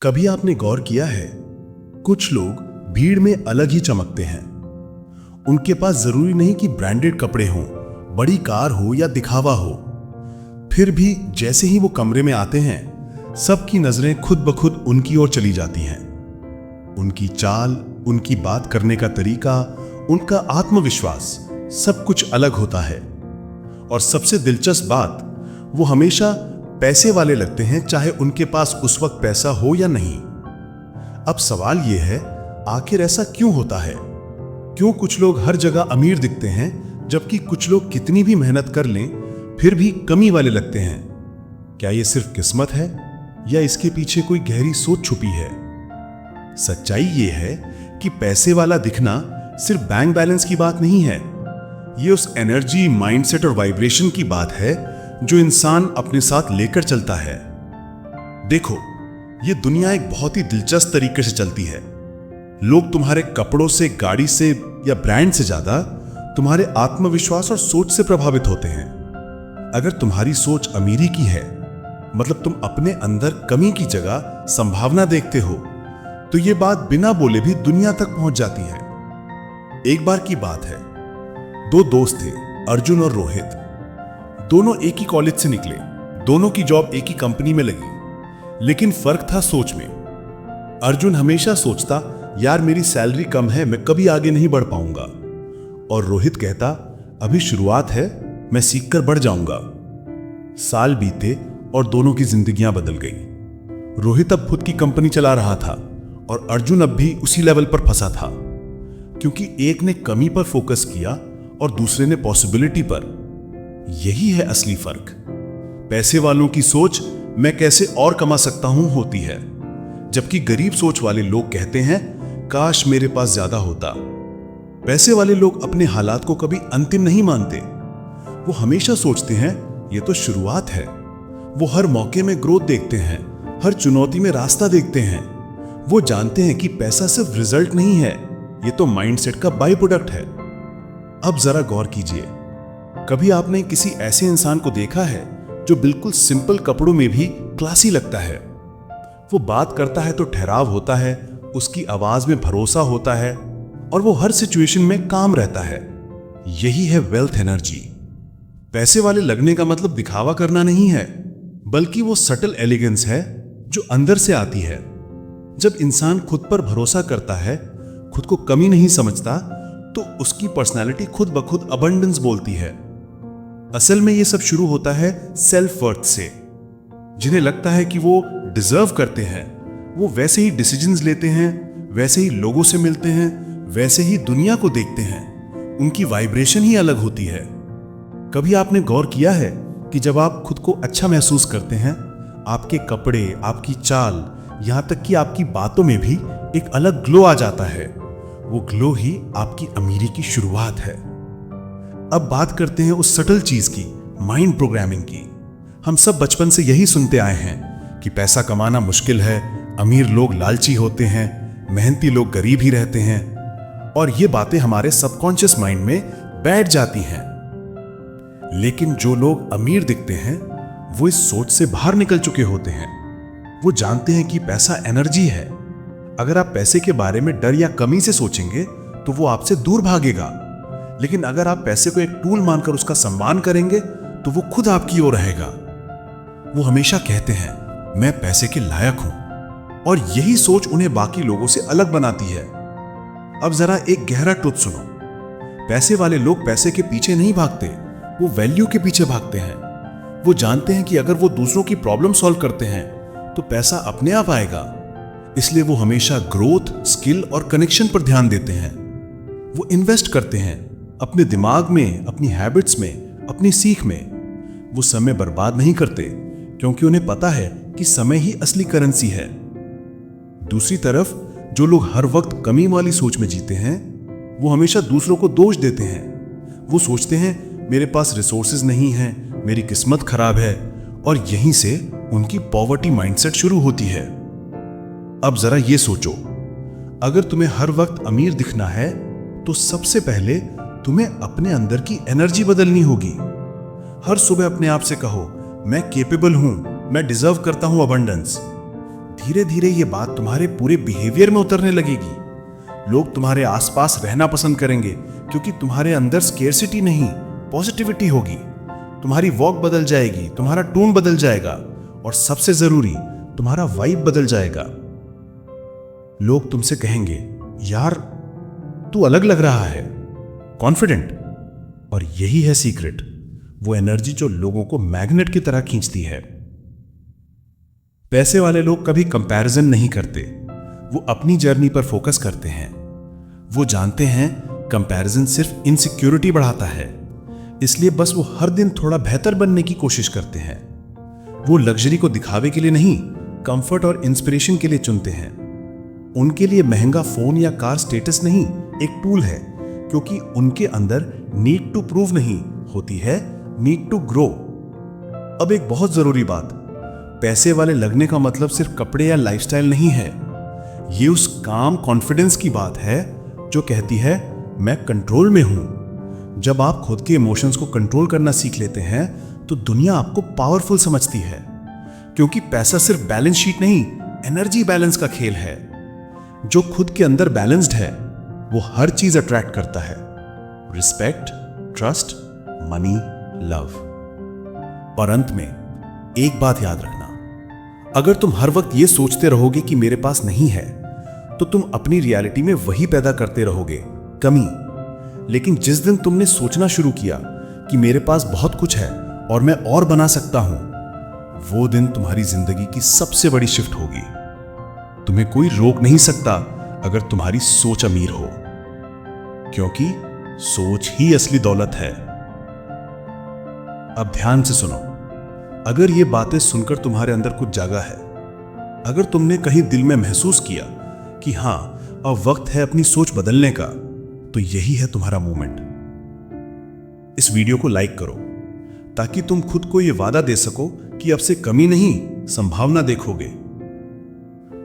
कभी आपने गौर किया है, कुछ लोग भीड़ में अलग ही चमकते हैं। उनके पास जरूरी नहीं कि ब्रांडेड कपड़े हों, बड़ी कार हो या दिखावा हो। फिर भी जैसे ही वो कमरे में आते हैं, सबकी नजरें खुद ब खुद उनकी ओर चली जाती हैं। उनकी चाल, उनकी बात करने का तरीका, उनका आत्मविश्वास, सब कुछ अलग होता है। और सबसे दिलचस्प बात, वो हमेशा पैसे वाले लगते हैं, चाहे उनके पास उस वक्त पैसा हो या नहीं। अब सवाल यह है, आखिर ऐसा क्यों होता है? क्यों कुछ लोग हर जगह अमीर दिखते हैं, जबकि कुछ लोग कितनी भी मेहनत कर लें फिर भी कमी वाले लगते हैं? क्या यह सिर्फ किस्मत है या इसके पीछे कोई गहरी सोच छुपी है? सच्चाई यह है कि पैसे वाला दिखना सिर्फ बैंक बैलेंस की बात नहीं है। यह उस एनर्जी, माइंडसेट और वाइब्रेशन की बात है जो इंसान अपने साथ लेकर चलता है। देखो, यह दुनिया एक बहुत ही दिलचस्प तरीके से चलती है। लोग तुम्हारे कपड़ों से, गाड़ी से या ब्रांड से ज्यादा तुम्हारे आत्मविश्वास और सोच से प्रभावित होते हैं। अगर तुम्हारी सोच अमीरी की है, मतलब तुम अपने अंदर कमी की जगह संभावना देखते हो, तो यह बात बिना बोले भी दुनिया तक पहुंच जाती है। एक बार की बात है, दो दोस्त थे, अर्जुन और रोहित। दोनों एक ही कॉलेज से निकले, दोनों की जॉब एक ही कंपनी में लगी, लेकिन फर्क था सोच में। अर्जुन हमेशा सोचता, यार मेरी सैलरी कम है, मैं कभी आगे नहीं बढ़ पाऊंगा। और रोहित कहता, अभी शुरुआत है, मैं सीखकर बढ़ जाऊंगा। साल बीते और दोनों की जिंदगियां बदल गई। रोहित अब खुद की कंपनी चला रहा था और अर्जुन अब भी उसी लेवल पर फंसा था, क्योंकि एक ने कमी पर फोकस किया और दूसरे ने पॉसिबिलिटी पर। यही है असली फर्क। पैसे वालों की सोच मैं कैसे और कमा सकता हूं होती है, जबकि गरीब सोच वाले लोग कहते हैं काश मेरे पास ज्यादा होता। पैसे वाले लोग अपने हालात को कभी अंतिम नहीं मानते। वो हमेशा सोचते हैं ये तो शुरुआत है। वो हर मौके में ग्रोथ देखते हैं, हर चुनौती में रास्ता देखते हैं। वो जानते हैं कि पैसा सिर्फ रिजल्ट नहीं है, ये तो माइंडसेट का बाय प्रोडक्ट है। अब जरा गौर कीजिए, कभी आपने किसी ऐसे इंसान को देखा है जो बिल्कुल सिंपल कपड़ों में भी क्लासी लगता है? वो बात करता है तो ठहराव होता है, उसकी आवाज में भरोसा होता है और वो हर सिचुएशन में काम रहता है। यही है वेल्थ एनर्जी। पैसे वाले लगने का मतलब दिखावा करना नहीं है, बल्कि वो सटल एलिगेंस है जो अंदर से आती है। जब इंसान खुद पर भरोसा करता है, खुद को कमी नहीं समझता, तो उसकी पर्सनालिटी खुद ब खुद अबंडेंस बोलती है। असल में यह सब शुरू होता है सेल्फ वर्थ से। जिन्हें लगता है कि वो डिजर्व करते हैं, वो वैसे ही डिसीजंस लेते हैं, वैसे ही लोगों से मिलते हैं, वैसे ही दुनिया को देखते हैं। उनकी वाइब्रेशन ही अलग होती है। कभी आपने गौर किया है कि जब आप खुद को अच्छा महसूस करते हैं, आपके कपड़े, आपकी चाल, यहां तक कि आपकी बातों में भी एक अलग ग्लो आ जाता है। वो ग्लो ही आपकी अमीरी की शुरुआत है। अब बात करते हैं उस सटल चीज की, माइंड प्रोग्रामिंग की। हम सब बचपन से यही सुनते आए हैं कि पैसा कमाना मुश्किल है, अमीर लोग लालची होते हैं, मेहनती लोग गरीब ही रहते हैं। और ये बातें हमारे सबकॉन्शियस माइंड में बैठ जाती हैं। लेकिन जो लोग अमीर दिखते हैं, वो इस सोच से बाहर निकल चुके होते हैं। वो जानते हैं कि पैसा एनर्जी है। अगर आप पैसे के बारे में डर या कमी से सोचेंगे तो वो आपसे दूर भागेगा। लेकिन अगर आप पैसे को एक टूल मानकर उसका सम्मान करेंगे तो वो खुद आपकी ओर रहेगा। वो हमेशा कहते हैं, मैं पैसे के लायक हूं, और यही सोच उन्हें बाकी लोगों से अलग बनाती है। अब जरा एक गहरा ट्रुथ सुनो, पैसे वाले लोग पैसे के पीछे नहीं भागते, वो वैल्यू के पीछे भागते हैं। वो जानते हैं कि अगर वो दूसरों की प्रॉब्लम सॉल्व करते हैं तो पैसा अपने आप आएगा। इसलिए वो हमेशा ग्रोथ, स्किल और कनेक्शन पर ध्यान देते हैं। वो इन्वेस्ट करते हैं अपने दिमाग में, अपनी हैबिट्स में, अपनी सीख में। वो समय बर्बाद नहीं करते, क्योंकि उन्हें पता है कि समय ही असली करेंसी है। दूसरी तरफ जो लोग हर वक्त कमी वाली सोच में जीते हैं, वो हमेशा दूसरों को दोष देते हैं। वो सोचते हैं मेरे पास रिसोर्सेज नहीं है, मेरी किस्मत खराब है, और यहीं से उनकी पॉवर्टी माइंडसेट शुरू होती है। अब जरा ये सोचो, अगर तुम्हें हर वक्त अमीर दिखना है तो सबसे पहले तुम्हें अपने अंदर की एनर्जी बदलनी होगी। हर सुबह अपने आप से कहो, मैं केपेबल हूं, मैं डिजर्व करता हूं अबंडेंस। धीरे धीरे ये बात तुम्हारे पूरे बिहेवियर में उतरने लगेगी। लोग तुम्हारे आसपास रहना पसंद करेंगे क्योंकि तुम्हारे अंदर स्केर्सिटी नहीं, पॉजिटिविटी होगी। तुम्हारी वॉक बदल जाएगी, तुम्हारा टोन बदल जाएगा और सबसे जरूरी तुम्हारा वाइब बदल जाएगा। लोग तुमसे कहेंगे, यार तू अलग लग रहा है, कॉन्फिडेंट। और यही है सीक्रेट, वो एनर्जी जो लोगों को मैग्नेट की तरह खींचती है। पैसे वाले लोग कभी कंपैरिजन नहीं करते, वो अपनी जर्नी पर फोकस करते हैं। वो जानते हैं कंपैरिजन सिर्फ इनसिक्योरिटी बढ़ाता है, इसलिए बस वो हर दिन थोड़ा बेहतर बनने की कोशिश करते हैं। वो लग्जरी को दिखावे के लिए नहीं, कंफर्ट और इंस्पिरेशन के लिए चुनते हैं। उनके लिए महंगा फोन या कार स्टेटस नहीं, एक टूल है, क्योंकि उनके अंदर नीड टू प्रूव नहीं होती है, नीड टू ग्रो। अब एक बहुत जरूरी बात, पैसे वाले लगने का मतलब सिर्फ कपड़े या लाइफस्टाइल नहीं है। ये उस काम कॉन्फिडेंस की बात है जो कहती है मैं कंट्रोल में हूं। जब आप खुद के इमोशंस को कंट्रोल करना सीख लेते हैं तो दुनिया आपको पावरफुल समझती है, क्योंकि पैसा सिर्फ बैलेंस शीट नहीं, एनर्जी बैलेंस का खेल है। जो खुद के अंदर बैलेंस्ड है वो हर चीज अट्रैक्ट करता है, रिस्पेक्ट, ट्रस्ट, मनी, लव। और अंत में एक बात याद रखना, अगर तुम हर वक्त ये सोचते रहोगे कि मेरे पास नहीं है, तो तुम अपनी रियलिटी में वही पैदा करते रहोगे, कमी। लेकिन जिस दिन तुमने सोचना शुरू किया कि मेरे पास बहुत कुछ है और मैं और बना सकता हूं, वो दिन तुम्हारी जिंदगी की सबसे बड़ी शिफ्ट होगी। तुम्हें कोई रोक नहीं सकता अगर तुम्हारी सोच अमीर हो, क्योंकि सोच ही असली दौलत है। अब ध्यान से सुनो, अगर ये बातें सुनकर तुम्हारे अंदर कुछ जागा है, अगर तुमने कहीं दिल में महसूस किया कि हां अब वक्त है अपनी सोच बदलने का, तो यही है तुम्हारा मूवमेंट। इस वीडियो को लाइक करो ताकि तुम खुद को यह वादा दे सको कि अब से कमी नहीं, संभावना देखोगे।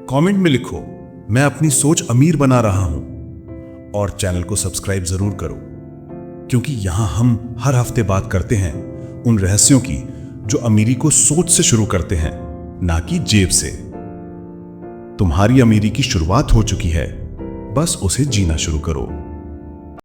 कमेंट में लिखो मैं अपनी सोच अमीर बना रहा हूं, और चैनल को सब्सक्राइब जरूर करो, क्योंकि यहां हम हर हफ्ते बात करते हैं उन रहस्यों की जो अमीरी को सोच से शुरू करते हैं, ना कि जेब से। तुम्हारी अमीरी की शुरुआत हो चुकी है, बस उसे जीना शुरू करो।